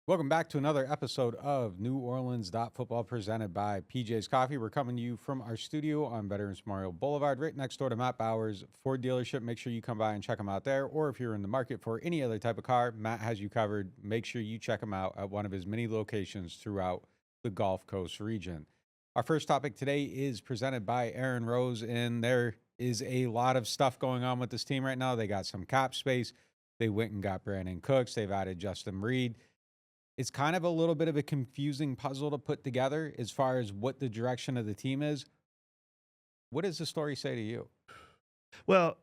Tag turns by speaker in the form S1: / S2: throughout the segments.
S1: Welcome back to another episode of NewOrleans.Football presented by PJ's Coffee. We're coming to you from our studio on Veterans Memorial Boulevard, right next door to Matt Bauer's Ford dealership. Make sure you come by and check him out there. Or if you're in the market for any other type of car, Matt has you covered. Make sure you check him out at one of his many locations throughout the Gulf Coast region. Our first topic today is presented by Aaron Rose, and there is a lot of stuff going on with this team right now. They got some cap space. They went and got Brandin Cooks. They've added Justin Reed. It's kind of a little bit of a confusing puzzle to put together as far as what the direction of the team is. What does the story say to you?
S2: Well,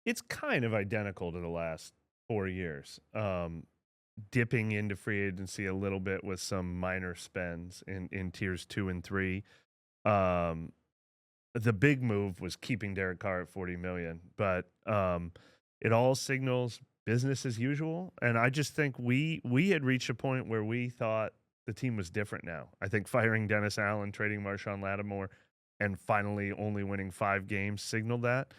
S2: it's kind of identical to the last 4 years. Dipping into free agency a little bit with some minor spends in tiers 2 and 3. The big move was keeping Derek Carr at $40 million, but it all signals business as usual. And I just think we had reached a point where we thought the team was different now. I think firing Dennis Allen, trading Marshawn Lattimore, and finally only winning 5 games signaled that.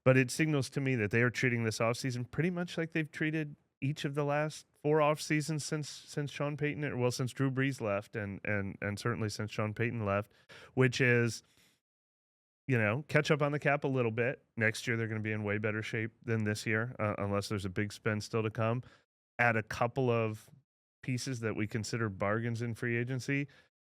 S2: But it signals to me that they are treating this offseason pretty much like they've treated each of the last 4 off seasons since Sean Payton, well, since Drew Brees left, and certainly since Sean Payton left, which is, catch up on the cap a little bit. Next year, they're going to be in way better shape than this year, unless there's a big spend still to come. Add a couple of pieces that we consider bargains in free agency,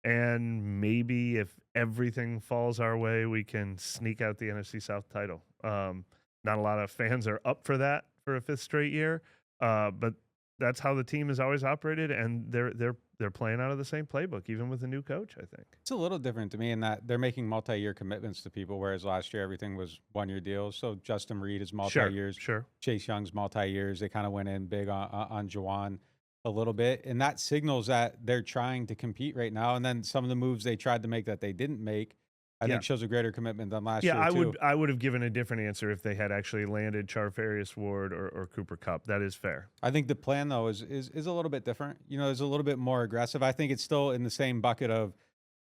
S2: and maybe if everything falls our way, we can sneak out the NFC South title. Not a lot of fans are up for that for a 5th straight year, but that's how the team has always operated, and they're playing out of the same playbook, even with a new coach, I think.
S1: It's a little different to me in that they're making multi-year commitments to people, whereas last year everything was one-year deals. So Justin Reed is multi-years.
S2: Sure.
S1: Chase Young's multi-years. They kind of went in big on Juwan a little bit, and that signals that they're trying to compete right now. And then some of the moves they tried to make that they didn't make, I think shows a greater commitment than last year.
S2: I would have given a different answer if they had actually landed Charvarius Ward or Cooper Kupp. That is fair.
S1: I think the plan, though, is a little bit different. It's a little bit more aggressive. I think it's still in the same bucket of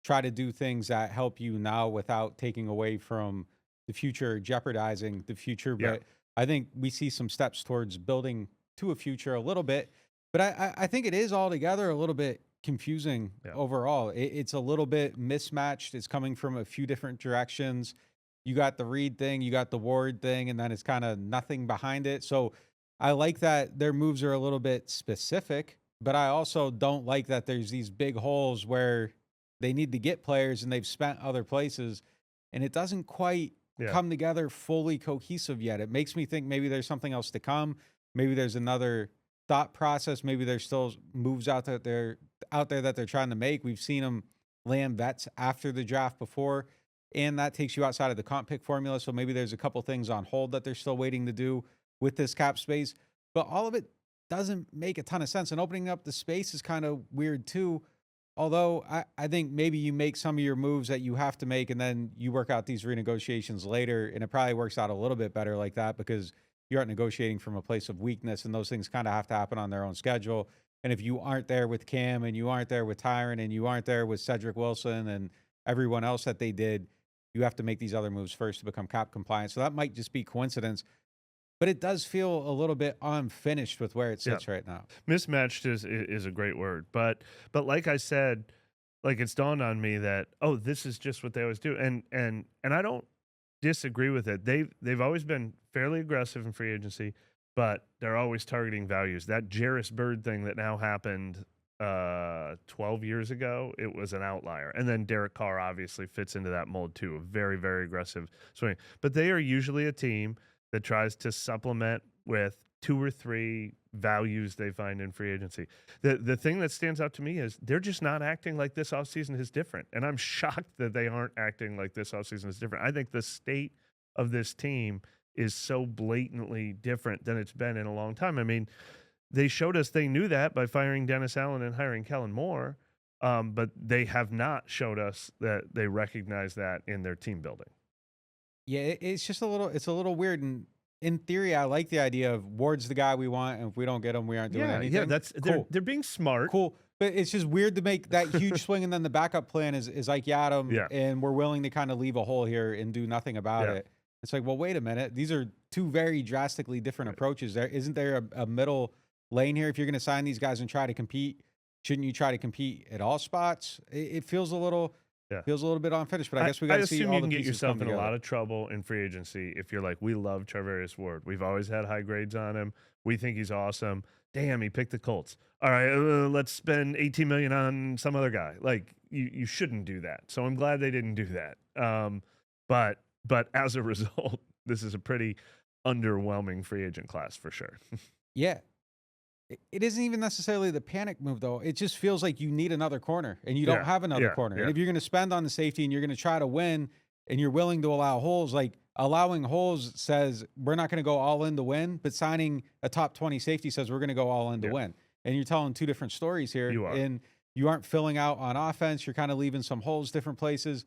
S1: try to do things that help you now without taking away from the future, jeopardizing the future.
S2: Yeah.
S1: But I think we see some steps towards building to a future a little bit. But I think it is altogether a little bit confusing overall. It's a little bit mismatched. It's coming from a few different directions. You got the Reed thing, you got the Ward thing, and then it's kind of nothing behind it. So I like that their moves are a little bit specific, but I also don't like that there's these big holes where they need to get players and they've spent other places, and it doesn't quite come together fully cohesive yet. It makes me think maybe there's something else to come. Maybe there's another thought process. Maybe there's still moves out there that they're trying to make. We've seen them land vets after the draft before, and that takes you outside of the comp pick formula. So maybe there's a couple things on hold that they're still waiting to do with this cap space. But all of it doesn't make a ton of sense. And opening up the space is kind of weird too. Although I think maybe you make some of your moves that you have to make, and then you work out these renegotiations later, and it probably works out a little bit better like that because you aren't negotiating from a place of weakness, and those things kind of have to happen on their own schedule. And if you aren't there with Cam, and you aren't there with Tyron, and you aren't there with Cedric Wilson and everyone else that they did, you have to make these other moves first to become cap compliant. So that might just be coincidence, but it does feel a little bit unfinished with where it sits right now.
S2: Mismatched is a great word, but like I said, like it's dawned on me that this is just what they always do, and I don't disagree with it. They've always been fairly aggressive in free agency, but they're always targeting values. That Jarris Bird thing that now happened 12 years ago, it was an outlier. And then Derek Carr obviously fits into that mold too, a very, very aggressive swing. But they are usually a team that tries to supplement with 2 or 3 values they find in free agency. The thing that stands out to me is they're just not acting like this offseason is different. And I'm shocked that they aren't acting like this offseason is different. I think the state of this team is so blatantly different than it's been in a long time. I mean, they showed us they knew that by firing Dennis Allen and hiring Kellen Moore, but they have not showed us that they recognize that in their team building.
S1: Yeah, it's just a little weird. And in theory, I like the idea of Ward's the guy we want, and if we don't get him, we aren't doing anything.
S2: Yeah, that's
S1: cool.
S2: They're being smart.
S1: Cool. But it's just weird to make that huge swing, and then the backup plan is Ike Yadam, and we're willing to kind of leave a hole here and do nothing about it. It's like, well, wait a minute. These are 2 very drastically different approaches. Isn't there a middle lane here? If you're going to sign these guys and try to compete, Shouldn't you try to compete at all spots? It feels a little bit unfinished, but I guess we got to see
S2: assume
S1: all
S2: you
S1: the
S2: can get
S1: pieces
S2: yourself
S1: come
S2: in a
S1: together.
S2: lot of trouble in free agency if you're like, we love Treverius Ward. We've always had high grades on him. We think he's awesome. Damn, he picked the Colts. All right, let's spend $18 million on some other guy. Like you shouldn't do that. So I'm glad they didn't do that. But as a result, this is a pretty underwhelming free agent class for sure.
S1: Yeah. It isn't even necessarily the panic move, though. It just feels like you need another corner, and you don't have another corner. And if you're going to spend on the safety and you're going to try to win, and you're willing to allow holes, like allowing holes says we're not going to go all in to win, but signing a top 20 safety says we're going to go all in to win. And you're telling two different stories here.
S2: You are.
S1: And you aren't filling out on offense. You're kind of leaving some holes different places.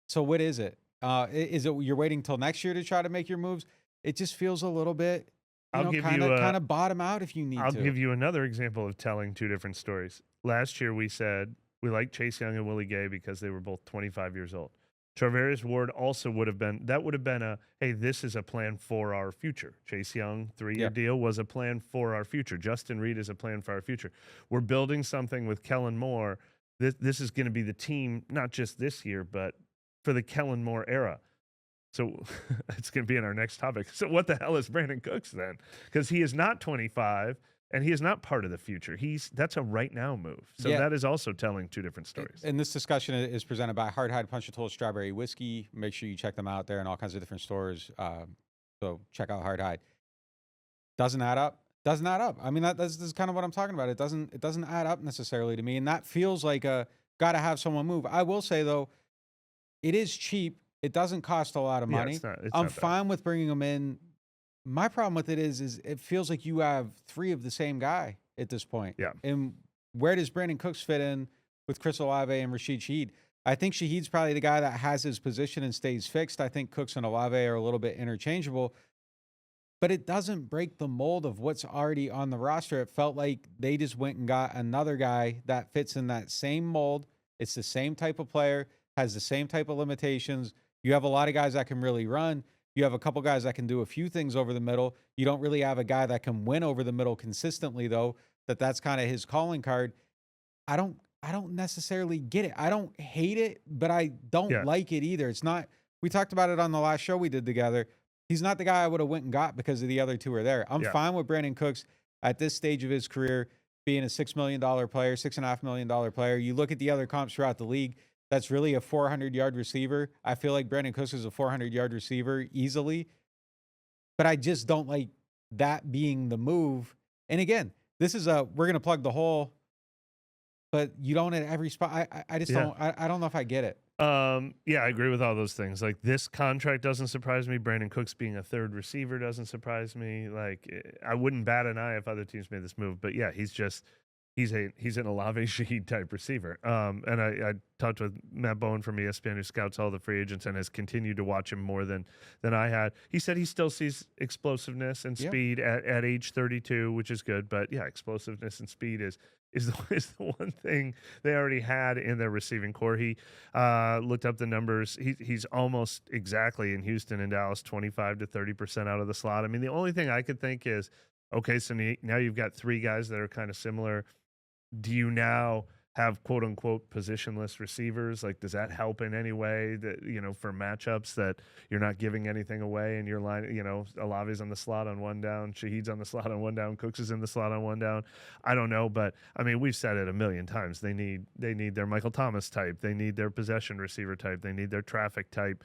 S1: So what is it? Is it you're waiting till next year to try to make your moves? It just feels a little bit, kind of bottom out if you need to.
S2: I'll give you another example of telling two different stories. Last year we said we liked Chase Young and Willie Gay because they were both 25 years old. Treverius Ward also would have been hey, this is a plan for our future. Chase Young, 3-year deal was a plan for our future. Justin Reed is a plan for our future. We're building something with Kellen Moore. This is going to be the team, not just this year, but for the Kellen Moore era. So it's going to be in our next topic. So what the hell is Brandin Cooks then? Because he is not 25 and he is not part of the future. That's a right now move. So that is also telling two different stories.
S1: And this discussion is presented by Hard Hide Punch and Toll Strawberry Whiskey. Make sure you check them out there in all kinds of different stores. So check out Hard Hide. Doesn't add up. Doesn't add up. I mean, this is kind of what I'm talking about. It doesn't add up necessarily to me. And that feels like got to have someone move. I will say, though, it is cheap. It doesn't cost a lot of money.
S2: It's
S1: I'm
S2: not
S1: fine with bringing them in. My problem with it is it feels like you have three of the same guy at this point.
S2: Yeah.
S1: And where does Brandin Cooks fit in with Chris Olave and Rashid Shaheed? I think Shaheed's probably the guy that has his position and stays fixed. I think Cooks and Olave are a little bit interchangeable. But it doesn't break the mold of what's already on the roster. It felt like they just went and got another guy that fits in that same mold. It's the same type of player, has the same type of limitations. You have a lot of guys that can really run. You have a couple guys that can do a few things over the middle. You don't really have a guy that can win over the middle consistently, though. That's kind of his calling card. I don't necessarily get it. I don't hate it, but I don't like it either. It's not. We talked about it on the last show we did together. He's not the guy I would have went and got because of the other two are there. I'm fine with Brandin Cooks at this stage of his career being a $6 million player, $6.5 million player. You look at the other comps throughout the league. That's really a 400-yard receiver. I feel like Brandin Cooks is a 400-yard receiver easily, but I just don't like that being the move. And again, this is we're going to plug the hole, but you don't at every spot. I just don't. I don't know if I get it.
S2: I agree with all those things. Like, this contract doesn't surprise me. Brandin Cooks being a third receiver doesn't surprise me. Like, I wouldn't bat an eye if other teams made this move, but he's an Olave Shaheed type receiver. And I talked with Matt Bowen from ESPN, who scouts all the free agents and has continued to watch him more than I had. He said he still sees explosiveness and speed at age 32, which is good. But explosiveness and speed is the one thing they already had in their receiving core. He looked up the numbers. He's almost exactly in Houston and Dallas, 25 to 30% out of the slot. I mean, the only thing I could think is, okay, so now you've got three guys that are kind of similar. Do you now have quote unquote positionless receivers? Like, does that help in any way that, for matchups that you're not giving anything away and your line, Olave's on the slot on one down, Shaheed's on the slot on one down, Cooks is in the slot on one down. I don't know, but I mean, we've said it a million times. They need their Michael Thomas type. They need their possession receiver type. They need their traffic type.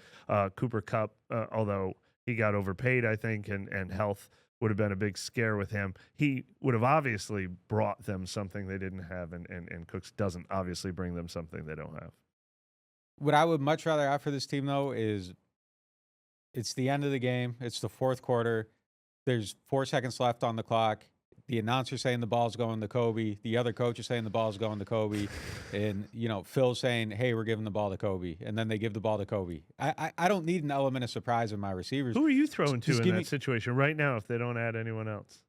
S2: Cooper Kupp, although he got overpaid, I think, and health would have been a big scare with him. He would have obviously brought them something they didn't have, and Cooks doesn't obviously bring them something they don't have.
S1: What I would much rather have for this team, though, is it's the end of the game. It's the fourth quarter. There's 4 seconds left on the clock. The announcer saying the ball's going to Kobe. The other coach is saying the ball's going to Kobe. And, Phil saying, hey, we're giving the ball to Kobe. And then they give the ball to Kobe. I don't need an element of surprise in my receivers.
S2: Who are you throwing to in that situation right now if they don't add anyone else?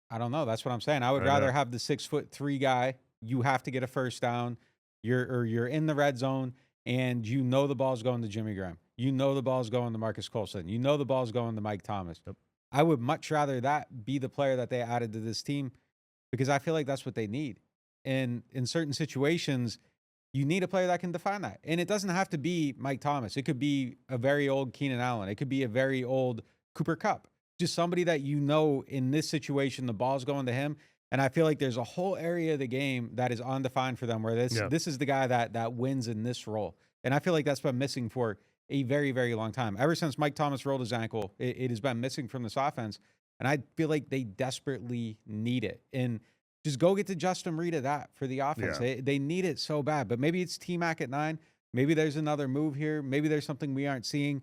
S1: I don't know. That's what I'm saying. I would rather have the 6'3" guy. You have to get a first down. You're in the red zone, and the ball's going to Jimmy Graham. The ball's going to Marcus Colston. The ball's going to Mike Thomas. Yep. I would much rather that be the player that they added to this team because I feel like that's what they need. And in certain situations, you need a player that can define that. And it doesn't have to be Mike Thomas. It could be a very old Keenan Allen. It could be a very old Cooper Kupp. Just somebody that in this situation, the ball's going to him. And I feel like there's a whole area of the game that is undefined for them where this is the guy that wins in this role. And I feel like that's been missing for a very, very long time. Ever since Mike Thomas rolled his ankle, it has been missing from this offense. And I feel like they desperately need it. And just go get to Justin Reed at that for the offense.
S2: Yeah.
S1: They need it so bad. But maybe it's T-Mac at 9. Maybe there's another move here. Maybe there's something we aren't seeing.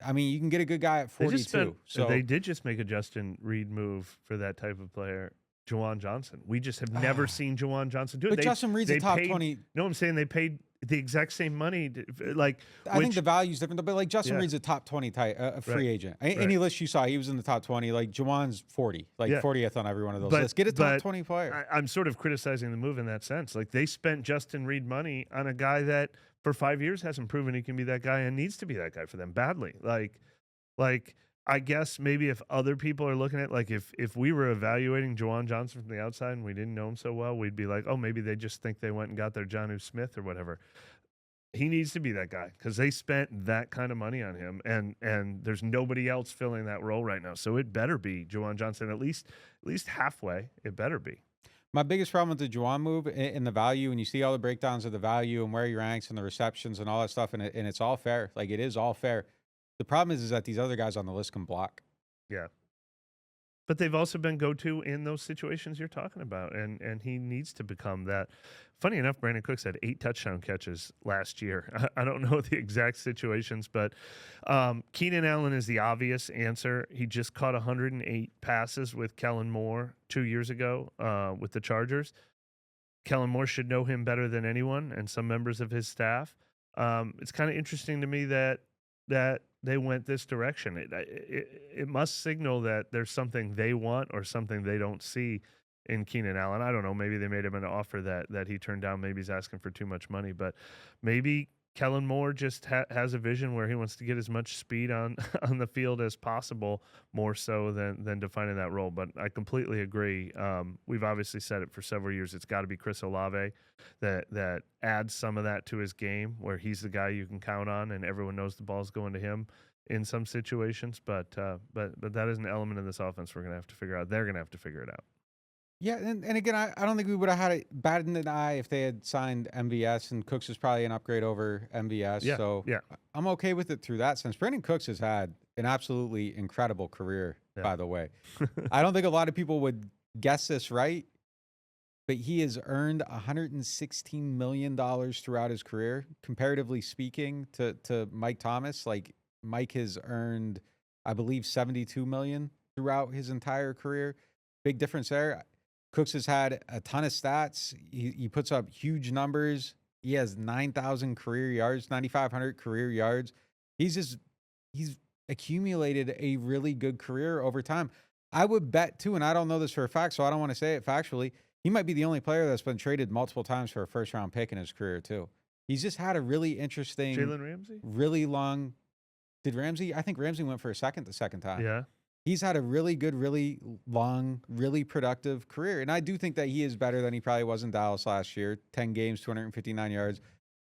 S1: I mean, you can get a good guy at 42. So
S2: they did just make a Justin Reed move for that type of player, Juwan Johnson. We just have never seen Juwan Johnson do it.
S1: But Justin Reed's a top 20.
S2: No, I'm saying they paid the exact same money.
S1: I think the value's different, but like Justin Reed's a top 20 free agent. Any list you saw, he was in the top 20. Like Juwan's 40, 40th on every one of those lists. Get a top 20 player.
S2: I'm sort of criticizing the move in that sense. Like they spent Justin Reed money on a guy that for 5 years hasn't proven he can be that guy and needs to be that guy for them badly. Like I guess maybe if other people are looking at, like if we were evaluating Juwan Johnson from the outside and we didn't know him so well, we'd be like, oh, maybe they just think they went and got their Jonnu Smith or whatever. He needs to be that guy because they spent that kind of money on him, and there's nobody else filling that role right now. So it better be Juwan Johnson, at least halfway. It better be.
S1: My biggest problem with the Juwan move in the value, and you see all the breakdowns of the value and where he ranks and the receptions and all that stuff, and it's all fair. Like it is all fair. The problem is that these other guys on the list can block.
S2: Yeah. But they've also been go-to in those situations you're talking about, and he needs to become that. Funny enough, Brandin Cooks had 8 touchdown catches last year. I don't know the exact situations, but Keenan Allen is the obvious answer. He just caught 108 passes with Kellen Moore 2 years ago with the Chargers. Kellen Moore should know him better than anyone and some members of his staff. It's kind of interesting to me that they went this direction. It must signal that there's something they want or something they don't see in Keenan Allen. I don't know. Maybe they made him an offer that he turned down. Maybe he's asking for too much money. But maybe Kellen Moore just has a vision where he wants to get as much speed on the field as possible, more so than defining that role. But I completely agree. We've obviously said it for several years. It's got to be Chris Olave that adds some of that to his game, where he's the guy you can count on, and everyone knows the ball's going to him in some situations. But that is an element of this offense we're going to have to figure out. They're going to have to figure it out.
S1: Yeah, and again, I don't think we would have had it bad in the eye if they had signed MVS, and Cooks is probably an upgrade over MVS.
S2: Yeah,
S1: so
S2: yeah.
S1: I'm okay with it through that sense. Brandin Cooks has had an absolutely incredible career, by the way. I don't think a lot of people would guess this right, but he has earned $116 million throughout his career. Comparatively speaking to Mike Thomas, like Mike has earned, I believe, $72 million throughout his entire career. Big difference there. Cooks has had a ton of stats. He puts up huge numbers. He has 9,000 career yards, 9,500 career yards. He's accumulated a really good career over time. I would bet too, and I don't know this for a fact, so I don't want to say it factually, he might be the only player that's been traded multiple times for a first-round pick in his career too. He's just had a really interesting,
S2: Jalen Ramsey?
S1: really long. Did Ramsey? I think Ramsey went for a second the second time.
S2: Yeah.
S1: He's had a really good, really long, really productive career. And I do think that he is better than he probably was in Dallas last year. 10 games, 259 yards.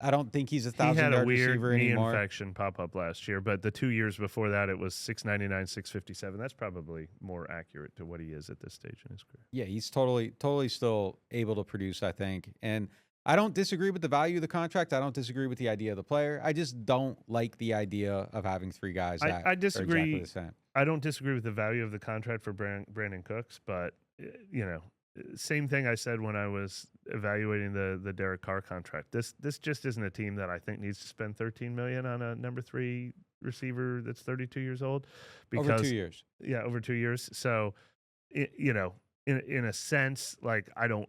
S1: I don't think he's a 1,000-yard receiver anymore.
S2: He had a weird knee infection pop up last year, but the 2 years before that, it was 699, 657. That's probably more accurate to what he is at this stage in his career.
S1: Yeah, he's totally still able to produce, I think. And I don't disagree with the value of the contract. I don't disagree with the idea of the player. I just don't like the idea of having 3 guys that
S2: I disagree.
S1: are exactly the same.
S2: I don't disagree with the value of the contract for Brandin Cooks, but same thing I said when I was evaluating the Derek Carr contract. This just isn't a team that I think needs to spend $13 million on a number 3 receiver that's 32 years old. Because,
S1: over 2 years.
S2: Yeah, over 2 years. So, in a sense, like I don't.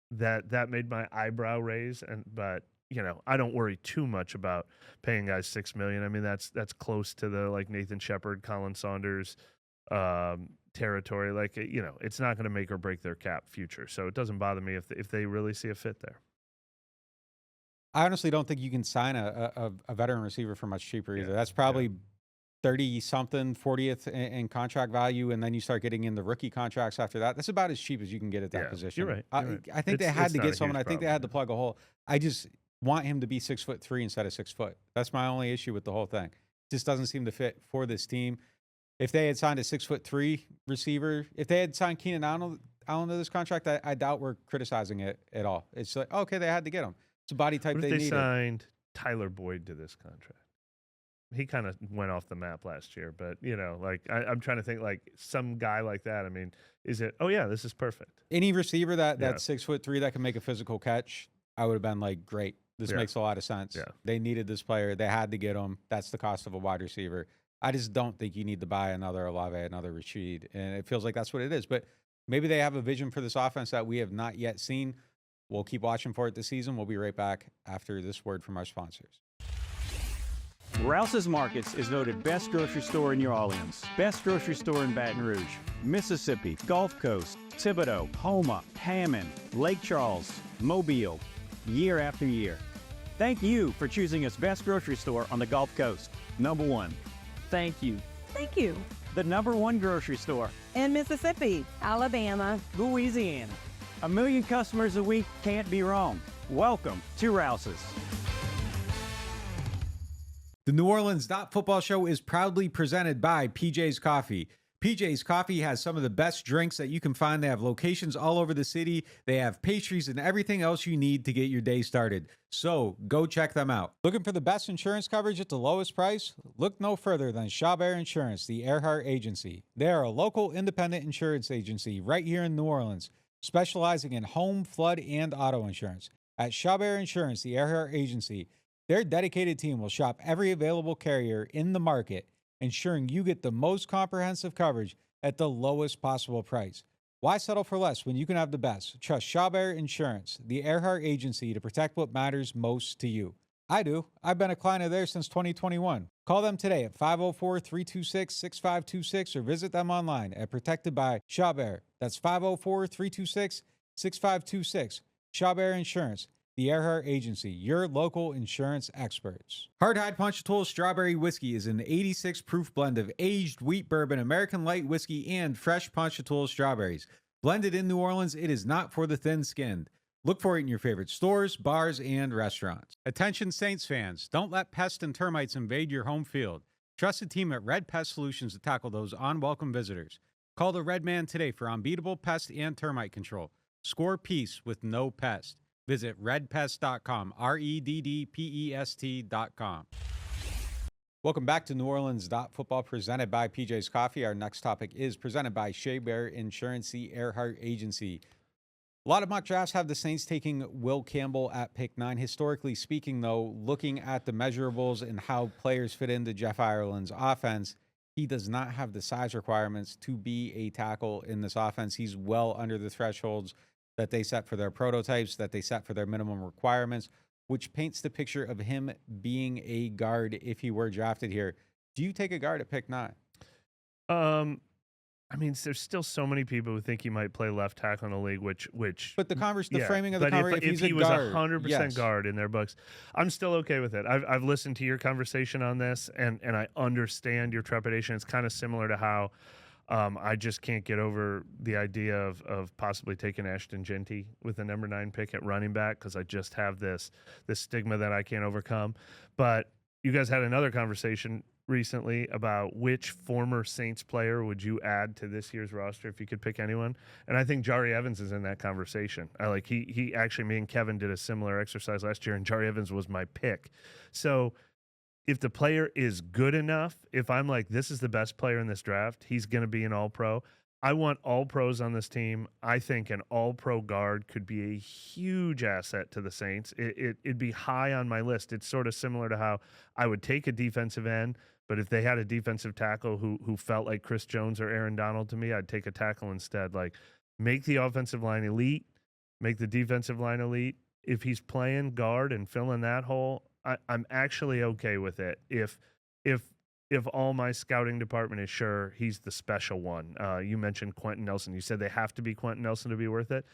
S2: That made my eyebrow raise, but I don't worry too much about paying guys $6 million. I mean, that's close to the like Nathan Shepard, Colin Saunders territory. Like it's not going to make or break their cap future, so it doesn't bother me if they really see a fit there.
S1: I honestly don't think you can sign a veteran receiver for much cheaper either. That's probably 30 something, 40th in contract value, and then you start getting in the rookie contracts after that. That's about as cheap as you can get at that position.
S2: You're right.
S1: I think they had to get someone. I think they had to plug a hole. I just want him to be 6'3" instead of 6 foot. That's my only issue with the whole thing. Just doesn't seem to fit for this team. If they had signed a 6'3" receiver, if they had signed Keenan Allen to this contract, I doubt we're criticizing it at all. It's like, okay, they had to get him. It's a body type
S2: what if
S1: they
S2: they
S1: needed.
S2: Signed Tyler Boyd to this contract? He kind of went off the map last year, but like I'm trying to think like some guy like that. I mean, is it? Oh yeah, this is perfect.
S1: Any receiver that's 6'3" that can make a physical catch, I would have been like, great. This makes a lot of sense.
S2: Yeah.
S1: They needed this player. They had to get him. That's the cost of a wide receiver. I just don't think you need to buy another Olave, another Rashid, and it feels like that's what it is. But maybe they have a vision for this offense that we have not yet seen. We'll keep watching for it this season. We'll be right back after this word from our sponsors.
S3: Rouse's Markets is voted best grocery store in New Orleans, best grocery store in Baton Rouge, Mississippi, Gulf Coast, Thibodaux, Houma, Hammond, Lake Charles, Mobile, year after year. Thank you for choosing us best grocery store on the Gulf Coast. Number one. Thank you.
S4: Thank you.
S3: The number one grocery store
S4: In Mississippi, Alabama,
S3: Louisiana. 1 million customers a week can't be wrong. Welcome to Rouse's.
S1: The NewOrleans.Football show is proudly presented by PJ's Coffee. PJ's Coffee has some of the best drinks that you can find. They have locations all over the city. They have pastries and everything else you need to get your day started. So go check them out. Looking for the best insurance coverage at the lowest price? Look no further than Chabert Insurance, the Earhart Agency. They are a local independent insurance agency right here in New Orleans, specializing in home, flood, and auto insurance. At Chabert Insurance, the Earhart Agency, their dedicated team will shop every available carrier in the market, ensuring you get the most comprehensive coverage at the lowest possible price. Why settle for less when you can have the best? Trust Chabert Insurance, the Earhart Agency, to protect what matters most to you. I do. I've been a client of theirs since 2021. Call them today at 504-326-6526 or visit them online at Protected by Chabert. That's 504-326-6526. Chabert Insurance, the Earhart Agency, your local insurance experts. Hardhide Ponchatoula Strawberry Whiskey is an 86 proof blend of aged wheat bourbon, American light whiskey, and fresh Ponchatoula strawberries. Blended in New Orleans, it is not for the thin-skinned. Look for it in your favorite stores, bars, and restaurants. Attention Saints fans, don't let pests and termites invade your home field. Trust the team at Red Pest Solutions to tackle those unwelcome visitors. Call the Red Man today for unbeatable pest and termite control. Score peace with no pest. Visit redpest.com, REDDPEST.com. Welcome back to NewOrleans.Football, presented by PJ's Coffee. Our next topic is presented by Chabert Insurance, the Earhart Agency. A lot of mock drafts have the Saints taking Will Campbell at pick 9. Historically speaking, though, looking at the measurables and how players fit into Jeff Ireland's offense, he does not have the size requirements to be a tackle in this offense. He's well under the thresholds that they set for their prototypes, that they set for their minimum requirements, which paints the picture of him being a guard if he were drafted here. Do you take a guard at pick 9?
S2: I mean, there's still so many people who think he might play left tackle in the league, which.
S1: But the framing of the
S2: but
S1: conversation,
S2: if he was 100% guard in their books, I'm still okay with it. I've listened to your conversation on this, and I understand your trepidation. It's kind of similar to how I just can't get over the idea of possibly taking Ashton Genty with the number 9 pick at running back, because I just have this stigma that I can't overcome. But you guys had another conversation recently about which former Saints player would you add to this year's roster if you could pick anyone, and I think Jari Evans is in that conversation. He actually, me and Kevin did a similar exercise last year, and Jari Evans was my pick. So if the player is good enough, if I'm like, this is the best player in this draft, he's going to be an all-pro. I want all-pros on this team. I think an all-pro guard could be a huge asset to the Saints. It'd be high on my list. It's sort of similar to how I would take a defensive end, but if they had a defensive tackle who felt like Chris Jones or Aaron Donald to me, I'd take a tackle instead. Like, make the offensive line elite, make the defensive line elite. If he's playing guard and filling that hole, I'm actually okay with it. If all my scouting department is sure he's the special one. You mentioned Quentin Nelson. You said they have to be Quentin Nelson to be worth it.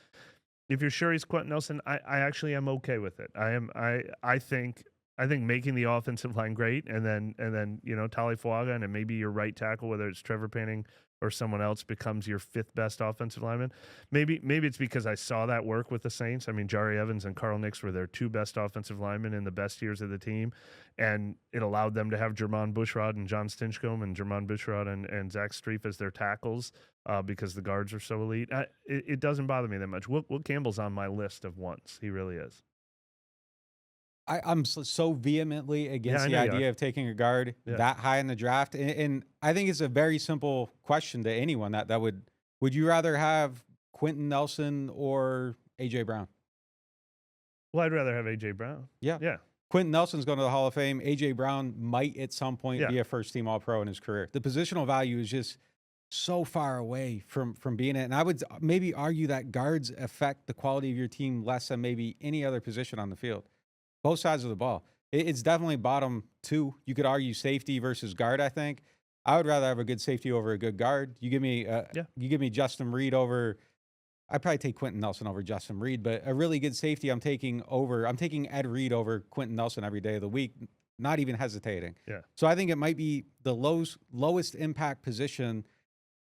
S2: If you're sure he's Quentin Nelson, I actually am okay with it. I think I think making the offensive line great, and then Talifuaga and maybe your right tackle, whether it's Trevor Penning or someone else, becomes your 5th best offensive lineman. Maybe it's because I saw that work with the Saints. I mean, Jari Evans and Carl Nix were their 2 best offensive linemen in the best years of the team, and it allowed them to have Jermon Bushrod and John Stinchcomb and Jermon Bushrod and Zach Streif as their tackles because the guards are so elite. It doesn't bother me that much. Will Campbell's on my list of wants. He really is.
S1: I'm so vehemently against
S2: I
S1: the
S2: know you
S1: idea
S2: are.
S1: of taking a guard that high in the draft. And I think it's a very simple question to anyone that would you rather have Quentin Nelson or A.J. Brown?
S2: Well, I'd rather have A.J. Brown.
S1: Yeah.
S2: Yeah.
S1: Quentin Nelson's going to the Hall of Fame. A.J. Brown might at some point be a first-team All-Pro in his career. The positional value is just so far away from being it. And I would maybe argue that guards affect the quality of your team less than maybe any other position on the field. Both sides of the ball. It's definitely bottom 2. You could argue safety versus guard, I think. I would rather have a good safety over a good guard. You give me Justin Reed over, I'd probably take Quentin Nelson over Justin Reed, but a really good safety I'm taking Ed Reed over Quentin Nelson every day of the week, not even hesitating.
S2: Yeah.
S1: So I think it might be the lowest impact position.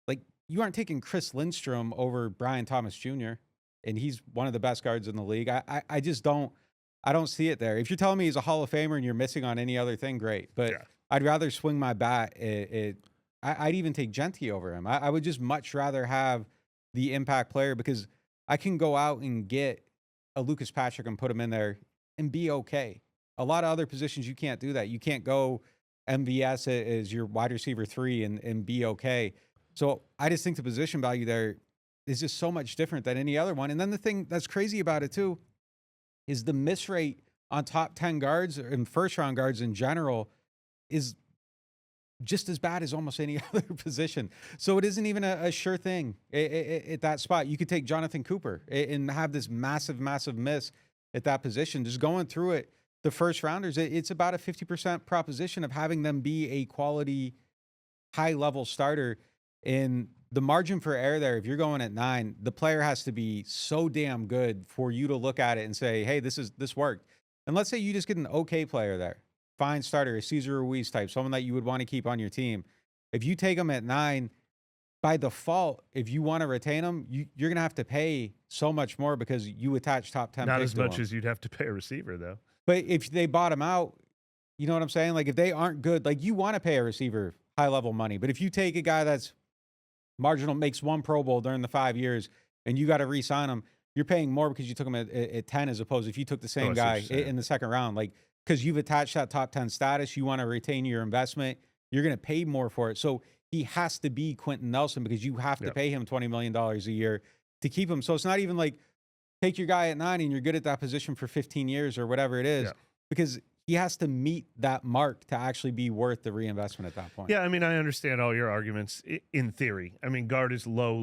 S1: Like, you aren't taking Chris Lindstrom over Brian Thomas Jr., and he's one of the best guards in the league. I just don't see it there. If you're telling me he's a Hall of Famer and you're missing on any other thing, great. But I'd rather swing my bat. I'd even take Genty over him. I would just much rather have the impact player because I can go out and get a Lucas Patrick and put him in there and be okay. A lot of other positions, you can't do that. You can't go MVS as your wide receiver 3 and be okay. So I just think the position value there is just so much different than any other one. And then the thing that's crazy about it too is the miss rate on top 10 guards and first-round guards in general is just as bad as almost any other position. So it isn't even a sure thing at that spot. You could take Jonathan Cooper and have this massive, massive miss at that position. Just going through it, the first-rounders, it's about a 50% proposition of having them be a quality, high-level starter. And the margin for error there, if you're going at 9, the player has to be so damn good for you to look at it and say, hey, this worked. And let's say you just get an okay player there, fine starter, a Cesar Ruiz type, someone that you would want to keep on your team. If you take them at 9, by default, if you want to retain them, you're going to have to pay so much more because you attach top 10
S2: Not
S1: picks
S2: as
S1: to
S2: much
S1: them.
S2: as you'd have to pay a receiver, though.
S1: But if they bottom out, you know what I'm saying? Like, if they aren't good, like, you want to pay a receiver high-level money. But if you take a guy that's marginal, makes 1 Pro Bowl during the 5 years, and you got to re-sign him, you're paying more because you took him at 10 as opposed to if you took the same guy in the second round. Like, because you've attached that top 10 status, you want to retain your investment, you're going to pay more for it. So he has to be Quentin Nelson because you have to pay him $20 million a year to keep him. So it's not even like take your guy at 9 and you're good at that position for 15 years or whatever it is, because he has to meet that mark to actually be worth the reinvestment at that point.
S2: Yeah, I mean, I understand all your arguments in theory. I mean, guard is low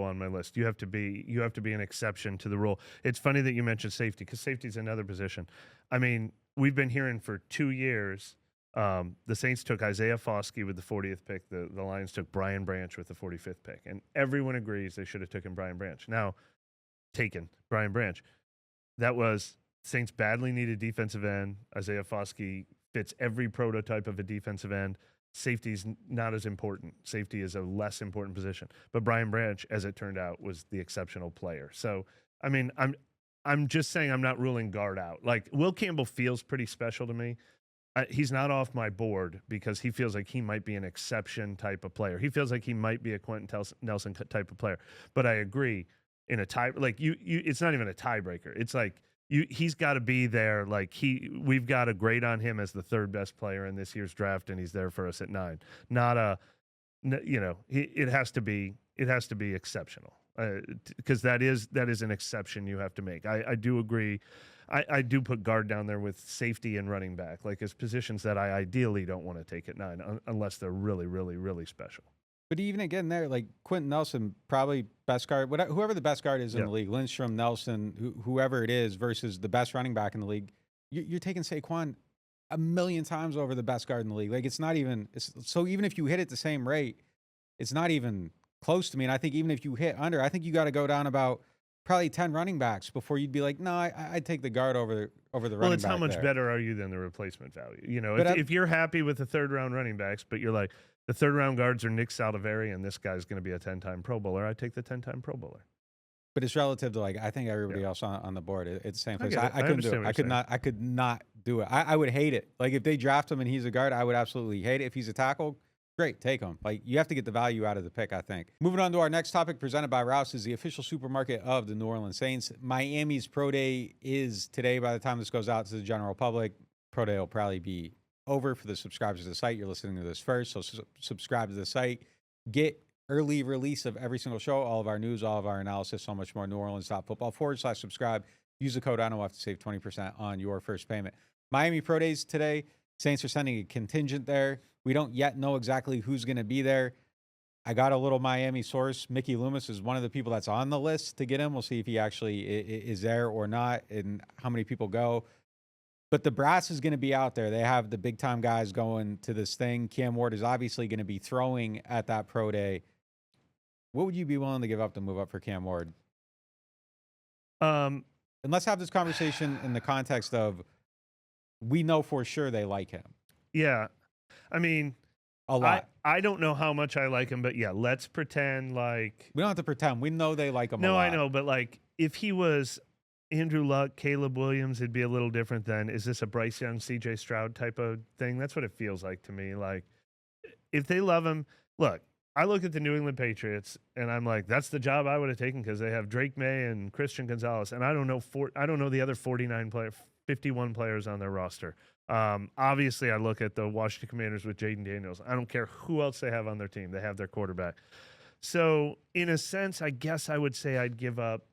S2: on my list. You have to be an exception to the rule. It's funny that you mentioned safety because safety is another position. I mean, we've been hearing for 2 years. The Saints took Isaiah Foskey with the 40th pick. The Lions took Brian Branch with the 45th pick, and everyone agrees they should have taken Brian Branch. Now, taken Brian Branch. That was Saints badly needed defensive end. Isaiah Foskey fits every prototype of a defensive end. Safety's not as important. Safety is a less important position. But Brian Branch, as it turned out, was the exceptional player. So, I mean, I'm just saying I'm not ruling guard out. Like, Will Campbell feels pretty special to me. He's not off my board because he feels like he might be an exception type of player. He feels like he might be a Quentin Nelson type of player. But I agree, in a tie, like it's not even a tiebreaker. It's like he's got to be there. Like we've got to grade on him as the 3rd best player in this year's draft, and he's there for us at 9. Not it has to be exceptional because that is an exception you have to make. I do agree. I do put guard down there with safety and running back, like as positions that I ideally don't want to take at 9 unless they're really, really, really special.
S1: But even again there, like Quentin Nelson, probably best guard, whoever the best guard is in the league, Lindstrom, Nelson, whoever it is, versus the best running back in the league, you're taking Saquon a million times over the best guard in the league. Like, it's not even – so even if you hit at the same rate, it's not even close to me. And I think even if you hit under, I think you got to go down about probably 10 running backs before you'd be like, no, I'd take the guard over the running back.
S2: Well, it's how much
S1: there.
S2: better are you than the replacement value? You know,
S1: But
S2: if you're happy with the third-round running backs, but you're like, the third-round guards are Nick Saldivari, and this guy's going to be a 10-time Pro Bowler, I take the 10-time Pro Bowler.
S1: But it's relative to, like, I think everybody else on the board. It's the same place.
S2: I
S1: couldn't do it.
S2: understand
S1: I could not do it. I would hate it. Like, if they draft him and he's a guard, I would absolutely hate it. If he's a tackle, great, take him. Like, you have to get the value out of the pick, I think. Moving on to our next topic, presented by Rouse, is the official supermarket of the New Orleans Saints. Miami's Pro Day is today. By the time this goes out to the general public, Pro Day will probably be over for the subscribers to the site. You're listening to this first, so subscribe to the site. Get early release of every single show, all of our news, all of our analysis, so much more. NewOrleans.Football /subscribe. Use the code NOF to save 20% on your first payment. Miami Pro Days today. Saints are sending a contingent there. We don't yet know exactly who's going to be there. I got a little Miami source. Mickey Loomis is one of the people that's on the list to get him. We'll see if he actually is there or not and how many people go. But the brass is going to be out there. They have the big-time guys going to this thing. Cam Ward is obviously going to be throwing at that Pro Day. What would you be willing to give up to move up for Cam Ward? And let's have this conversation in the context of we know for sure they like him.
S2: Yeah. I mean,
S1: a lot.
S2: I don't know how much I like him, but yeah, let's pretend like...
S1: We don't have to pretend. We know they like him a lot.
S2: No, I know, but like if he was Andrew Luck, Caleb Williams, it'd be a little different than, is this a Bryce Young, CJ Stroud type of thing? That's what it feels like to me. Like, if they love him, look, I look at the New England Patriots and I'm like, that's the job I would have taken because they have Drake May and Christian Gonzalez, and I don't know the other 51 players on their roster. Obviously, I look at the Washington Commanders with Jaden Daniels. I don't care who else they have on their team. They have their quarterback. So, in a sense, I guess I would say I'd give up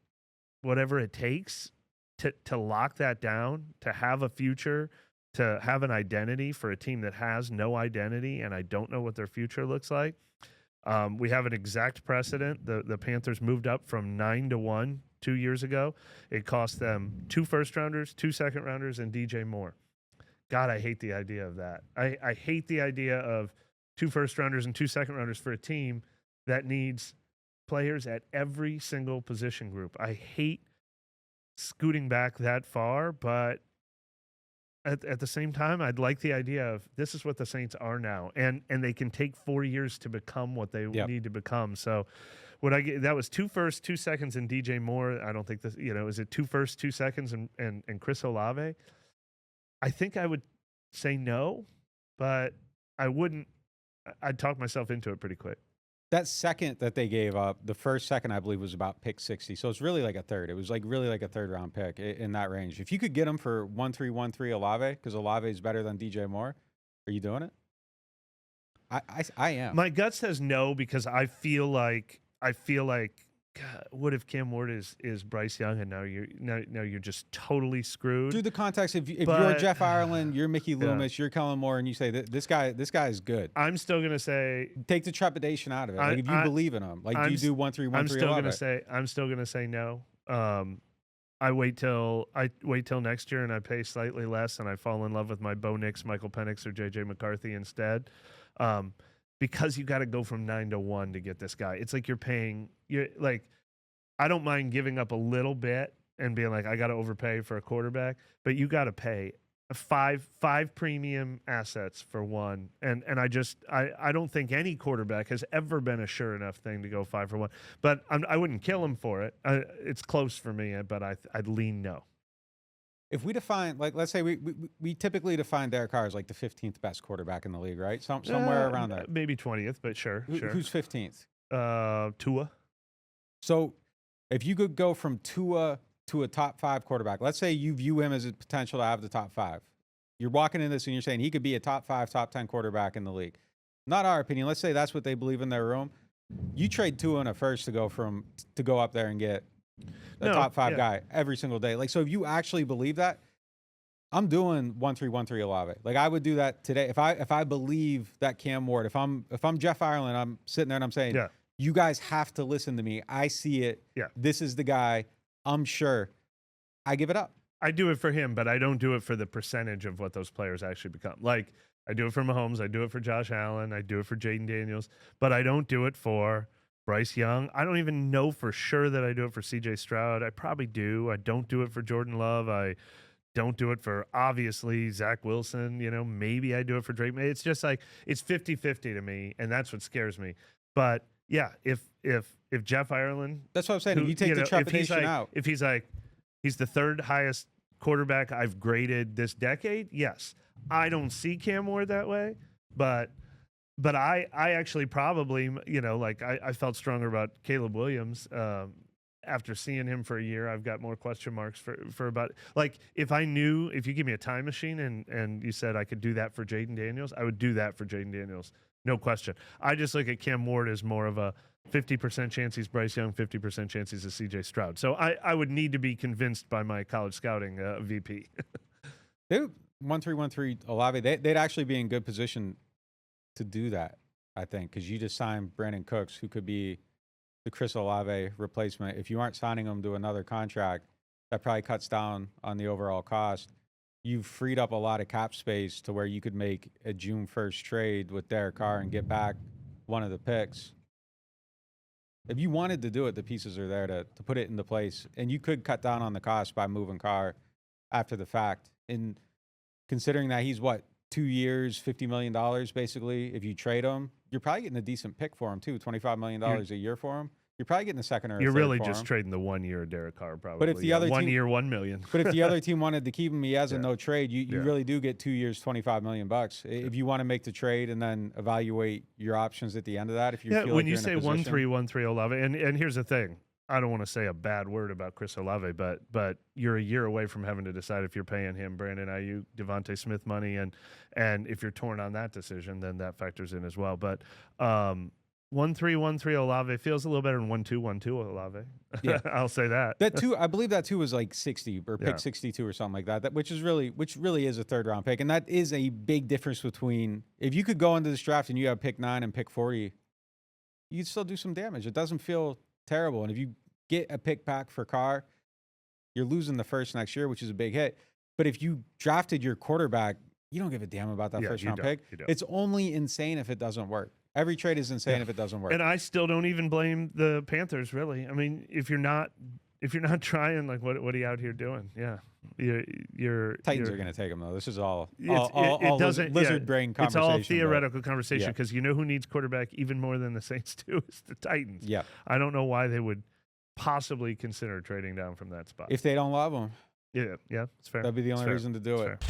S2: whatever it takes to lock that down, to have a future, to have an identity for a team that has no identity, and I don't know what their future looks like. We have an exact precedent. The Panthers moved up from 9-1 2 years ago. It cost them 2 first-rounders, 2 second-rounders, and DJ Moore. God, I hate the idea of that. I hate the idea of 2 first-rounders and 2 second-rounders for a team that needs players at every single position group. I hate scooting back that far, but at the same time, I'd like the idea of this is what the Saints are now, and they can take 4 years to become what they need to become. So would I get, that was 2 firsts, 2 seconds, and DJ Moore. I don't think this, is it 2 firsts, 2 seconds, and Chris Olave? I think I would say no, but I wouldn't. I'd talk myself into it pretty quick.
S1: That second that they gave up, the first second, I believe, was about pick 60. So it's really like a third. It was like really like a third-round pick in that range. If you could get him for 1-3-1-3 Olave, because Olave is better than DJ Moore, are you doing it? I am.
S2: My gut says no because I feel like God, what if Cam Ward is Bryce Young and now you're just totally screwed?
S1: Through the context, if you're Jeff Ireland, you're Mickey Loomis, you're Kellen Moore, and you say this guy is good.
S2: I'm still gonna say
S1: take the trepidation out of it. Like if you believe in him, like do you do 1-3-1-3?
S2: I'm still gonna say no. I wait till next year and I pay slightly less and I fall in love with my Bo Nix, Michael Penix, or JJ McCarthy instead. Because you got to go from 9-1 to get this guy. It's like I don't mind giving up a little bit and being like, I got to overpay for a quarterback, but you got to pay five premium assets for one. And I don't think any quarterback has ever been a sure enough thing to go 5 for 1, but I wouldn't kill him for it. It's close for me, but I'd lean no.
S1: If we define, like, let's say we typically define Derek Carr as like the 15th best quarterback in the league, right? Somewhere around there.
S2: Maybe 20th, but sure.
S1: Who's 15th?
S2: Tua.
S1: So if you could go from Tua to a top 5 quarterback, let's say you view him as a potential to have the top 5. You're walking in this and you're saying he could be a top 5, top 10 quarterback in the league. Not our opinion. Let's say that's what they believe in their room. You trade Tua in a first to go up there and get a top 5 guy every single day. Like, so if you actually believe that, I'm doing 1-3-1-3 Olave. Like, I would do that today. If I believe that Cam Ward, if I'm Jeff Ireland, I'm sitting there and I'm saying, you guys have to listen to me. I see it. Yeah. This is the guy. I'm sure. I give it up.
S2: I do it for him, but I don't do it for the percentage of what those players actually become. Like, I do it for Mahomes. I do it for Josh Allen. I do it for Jaden Daniels, but I don't do it for Bryce Young. I don't even know for sure that I do it for C.J. Stroud. I probably do. I don't do it for Jordan Love. I don't do it for, obviously, Zach Wilson. Maybe I do it for Drake May. It's just like, it's 50-50 to me, and that's what scares me. But, yeah, if Jeff Ireland...
S1: That's what I'm saying. If you take the trepidation out.
S2: If he's the third highest quarterback I've graded this decade, yes. I don't see Cam Ward that way, but I actually probably, I felt stronger about Caleb Williams after seeing him for a year. I've got more question marks for about, if you give me a time machine and you said I could do that for Jaden Daniels, I would do that for Jaden Daniels. No question. I just look at Cam Ward as more of a 50% chance he's Bryce Young, 50% chance he's a CJ Stroud. So I would need to be convinced by my college scouting VP.
S1: They 1-3-1-3 Olave. They'd actually be in good position to do that, I think, because you just signed Brandin Cooks, who could be the Chris Olave replacement. If you aren't signing him to another contract, that probably cuts down on the overall cost. You've freed up a lot of cap space to where you could make a June 1st trade with Derek Carr and get back one of the picks. If you wanted to do it, the pieces are there to put it into place. And you could cut down on the cost by moving Carr after the fact. And considering that he's, 2 years, $50 million, basically. If you trade him, you're probably getting a decent pick for him, too. $25 million a year for him. You're probably getting a second or a
S2: You're
S1: third
S2: really
S1: for
S2: just
S1: him.
S2: trading the 1 year of Derek Carr, probably.
S1: But if the other
S2: 1
S1: team,
S2: year, $1 million.
S1: But if the other team wanted to keep him, he has a no trade. You really do get 2 years, $25 million. If you want to make the trade and then evaluate your options at the end of that, if you feel
S2: when
S1: like
S2: you say 1-3-1-3 Olave, and here's the thing. I don't want to say a bad word about Chris Olave, but you're a year away from having to decide if you're paying him Brandon Ayuk, Devontae Smith money, and if you're torn on that decision, then that factors in as well. But 1-3-1-3 Olave feels a little better than 1-2-1-2 Olave. Yeah. I'll say that.
S1: I believe that too was like 60 or pick 62 or something like that. Which really is a third round pick, and that is a big difference between if you could go into this draft and you have pick 9 and pick 40, you'd still do some damage. It doesn't feel terrible. And if you get a pick back for Carr, you're losing the first next year, which is a big hit. But if you drafted your quarterback, you don't give a damn about that first round pick. It's only insane if it doesn't work. Every trade is insane if it doesn't work.
S2: And I still don't even blame the Panthers, really. I mean, if you're not trying, what are you out here doing? Yeah.
S1: Titans are going to take him, though. This is all lizard brain conversation.
S2: It's all theoretical conversation because you know who needs quarterback even more than the Saints do is the Titans.
S1: Yeah.
S2: I don't know why they would possibly consider trading down from that spot.
S1: If they don't love him.
S2: Yeah, it's fair.
S1: That'd be the only reason to do it.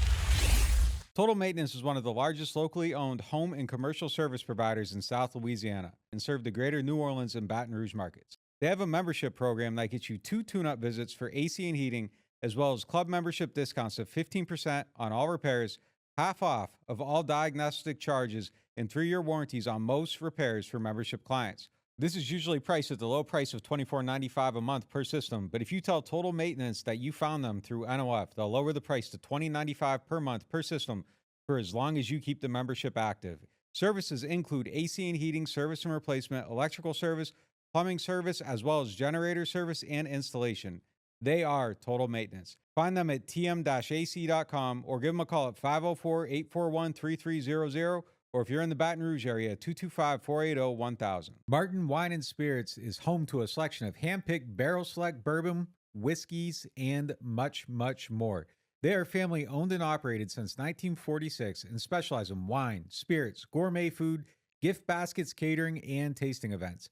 S1: Total Maintenance is one of the largest locally owned home and commercial service providers in South Louisiana and serve the greater New Orleans and Baton Rouge markets. They have a membership program that gets you 2 tune-up visits for AC and heating, as well as club membership discounts of 15% on all repairs, half off of all diagnostic charges, and 3-year warranties on most repairs for membership clients. This is usually priced at the low price of $24.95 a month per system, but if you tell Total Maintenance that you found them through NOF, they'll lower the price to $20.95 per month per system for as long as you keep the membership active. Services include AC and heating service and replacement, electrical service, plumbing service, as well as generator service and installation. They are Total Maintenance. Find them at tm-ac.com or give them a call at 504-841-3300, or if you're in the Baton Rouge area, 225-480-1000. Martin Wine and Spirits is home to a selection of hand-picked barrel select bourbon, whiskeys, and much, much more. They are family owned and operated since 1946 and specialize in wine, spirits, gourmet food, gift baskets, catering, and tasting events.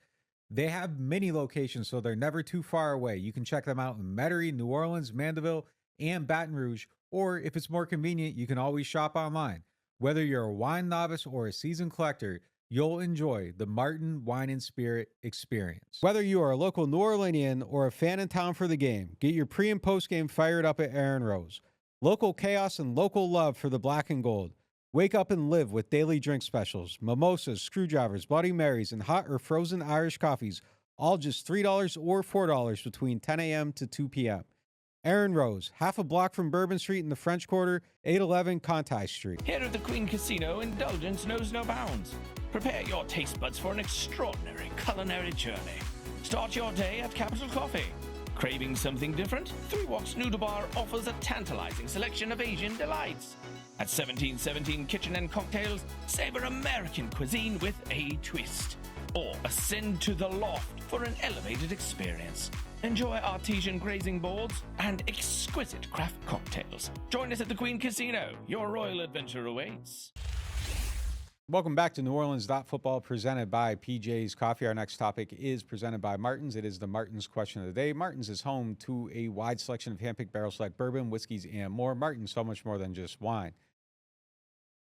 S1: They have many locations, so they're never too far away. You can check them out in Metairie, New Orleans, Mandeville, and Baton Rouge, or if it's more convenient, you can always shop online. Whether you're a wine novice or a seasoned collector, you'll enjoy the Martin Wine and Spirit experience. Whether you are a local New Orleanian or a fan in town for the game, get your pre- and post-game fired up at Aaron Rose. Local chaos and local love for the black and gold. Wake up and live with daily drink specials, mimosas, screwdrivers, Bloody Marys, and hot or frozen Irish coffees, all just $3 or $4 between 10 a.m. to 2 p.m. Aaron Rose, half a block from Bourbon Street in the French Quarter, 811 Conti Street.
S5: Here at the Queen Casino, indulgence knows no bounds. Prepare your taste buds for an extraordinary culinary journey. Start your day at Capital Coffee. Craving something different? 3 Walks Noodle Bar offers a tantalizing selection of Asian delights. At 1717 Kitchen and Cocktails, savor American cuisine with a twist. or ascend to the loft for an elevated experience. Enjoy artesian grazing boards and exquisite craft cocktails. Join us at the Queen Casino. Your royal adventure awaits.
S1: Welcome back to NewOrleans.Football, presented by PJ's Coffee. Our next topic is presented by Martin's. It is the Martin's question of the day. Martin's is home to a wide selection of handpicked barrel-select bourbon, whiskeys, and more. Martin's, so much more than just wine.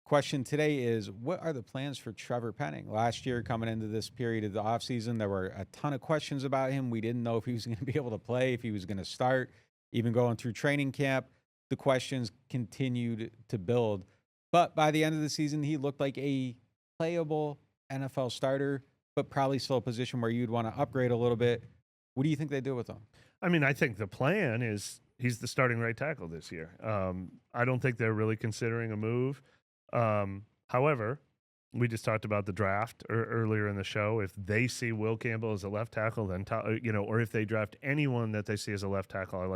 S1: Question today is, what are the plans for Trevor Penning? Last year, coming into this period of the offseason, there were a ton of questions about him. We didn't know if he was going to be able to play, if he was going to start. Even going through training camp, the questions continued to build. But by the end of the season, he looked like a playable NFL starter, but probably still a position where you'd want to upgrade a little bit. What do you think they do with him?
S2: I mean, I think the plan is he's the starting right tackle this year. I don't think they're really considering a move. However, we just talked about the draft earlier in the show. If they see Will Campbell as a left tackle, then or if they draft anyone that they see as a left tackle,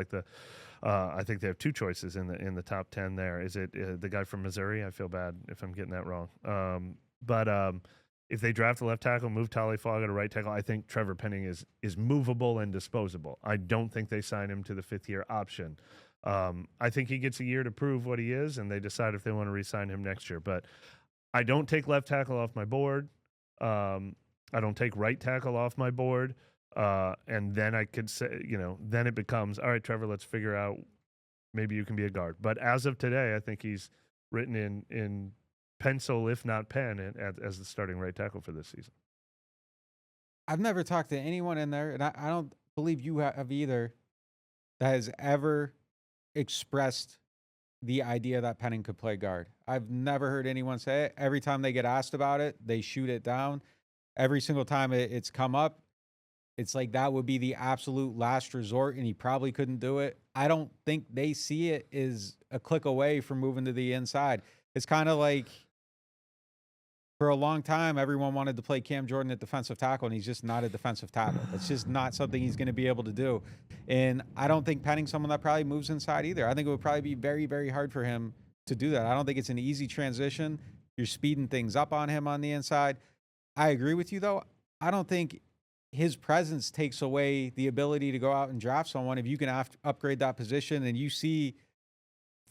S2: I think they have two choices in the top 10 there. Is it the guy from Missouri? I feel bad if I'm getting that wrong. But if they draft a left tackle, move Taliafaga to right tackle, I think Trevor Penning is movable and disposable. I don't think they sign him to the fifth-year option. I think he gets a year to prove what he is, and they decide if they want to re-sign him next year. But I don't take left tackle off my board. I don't take right tackle off my board. And then I could say, then it becomes, all right, Trevor, let's figure out maybe you can be a guard. But as of today, I think he's written in pencil, if not pen, as the starting right tackle for this season.
S1: I've never talked to anyone in there, and I don't believe you have either, that has ever expressed the idea that Penning could play guard. I've never heard anyone say it. Every time they get asked about it, they shoot it down. Every single time it's come up, it's like that would be the absolute last resort, and he probably couldn't do it. I don't think they see it as a click away from moving to the inside. It's kind of like, for a long time, everyone wanted to play Cam Jordan at defensive tackle, and he's just not a defensive tackle. It's just not something he's going to be able to do. And I don't think Penning's someone that probably moves inside either. I think it would probably be very, very hard for him to do that. I don't think it's an easy transition. You're speeding things up on him on the inside. I agree with you, though. I don't think his presence takes away the ability to go out and draft someone. If you can upgrade that position and you see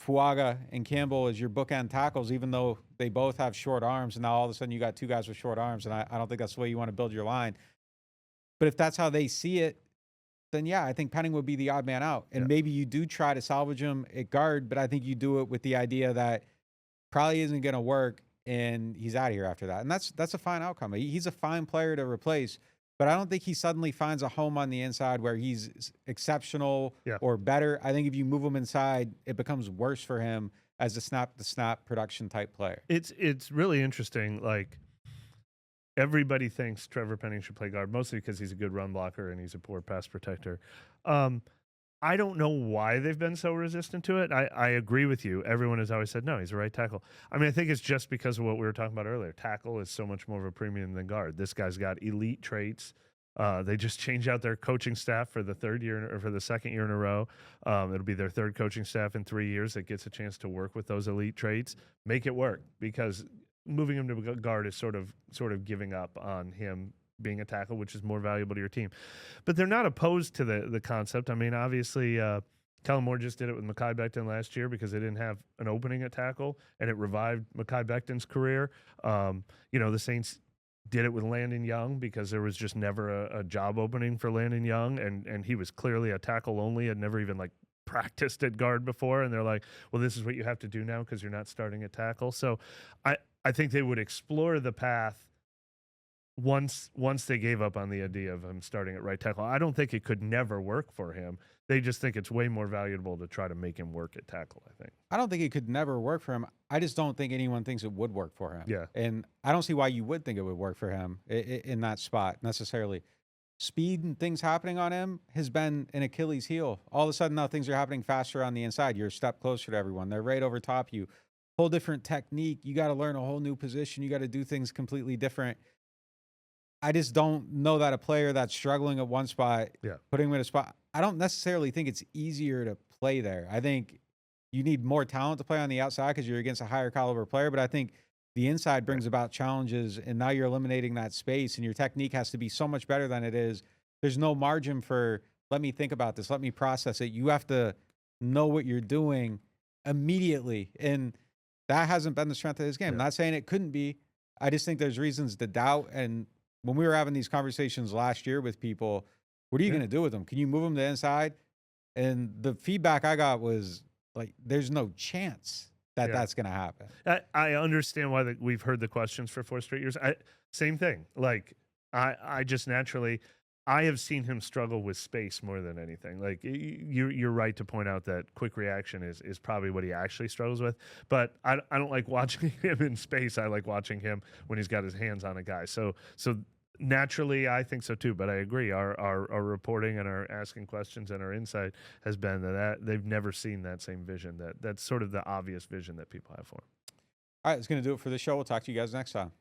S1: Fuaga and Campbell as your bookend tackles, even though they both have short arms, and now all of a sudden you got two guys with short arms, and I don't think that's the way you want to build your line. But if that's how they see it, then yeah, I think Penning would be the odd man out. And maybe you do try to salvage him at guard, but I think you do it with the idea that probably isn't going to work, and he's out of here after that. And that's a fine outcome. He's a fine player to replace, but I don't think he suddenly finds a home on the inside where he's exceptional or better. I think if you move him inside, it becomes worse for him as a snap-to-snap production type player.
S2: It's really interesting. Like, everybody thinks Trevor Penning should play guard, mostly because he's a good run blocker and he's a poor pass protector. I don't know why they've been so resistant to it. I agree with you. Everyone has always said, no, he's a right tackle. I mean, I think it's just because of what we were talking about earlier. Tackle is so much more of a premium than guard. This guy's got elite traits. They just changed out their coaching staff for the second year in a row. It'll be their third coaching staff in 3 years that gets a chance to work with those elite traits. Make it work, because moving him to guard is sort of giving up on him being a tackle, which is more valuable to your team. But they're not opposed to the concept. I mean, obviously, Kellen Moore just did it with Mekhi Becton last year because they didn't have an opening at tackle, and it revived Mekhi Becton's career. The Saints did it with Landon Young because there was just never a job opening for Landon Young, and he was clearly a tackle only, had never even practiced at guard before, and they're like, well, this is what you have to do now because you're not starting at tackle. So I think they would explore the path once they gave up on the idea of him starting at right tackle. I don't think it could never work for him. They just think it's way more valuable to try to make him work at tackle, I think.
S1: I don't think it could never work for him. I just don't think anyone thinks it would work for him.
S2: Yeah.
S1: And I don't see why you would think it would work for him in that spot necessarily. Speed and things happening on him has been an Achilles heel. All of a sudden now things are happening faster on the inside. You're a step closer to everyone. They're right over top you. Whole different technique. You got to learn a whole new position. You got to do things completely different. I just don't know that a player that's struggling at one spot, putting him in a spot, I don't necessarily think it's easier to play there. I think you need more talent to play on the outside because you're against a higher caliber player, but I think the inside brings about challenges, and now you're eliminating that space, and your technique has to be so much better than it is. There's no margin for, let me think about this, let me process it. You have to know what you're doing immediately, and that hasn't been the strength of his game. Not saying it couldn't be. I just think there's reasons to doubt. And when we were having these conversations last year with people, what are you going to do with him? Can you move him to the inside? And the feedback I got was like, there's no chance that that's going to happen.
S2: I understand why we've heard the questions for 4 straight years. Same thing. Like, I just naturally, I have seen him struggle with space more than anything. Like, you're right to point out that quick reaction is probably what he actually struggles with. But I don't like watching him in space. I like watching him when he's got his hands on a guy. So naturally, I think so too. But I agree. Our reporting and our asking questions and our insight has been that they've never seen that same vision. That's sort of the obvious vision that people have for him.
S1: All right, that's going to do it for the show. We'll talk to you guys next time.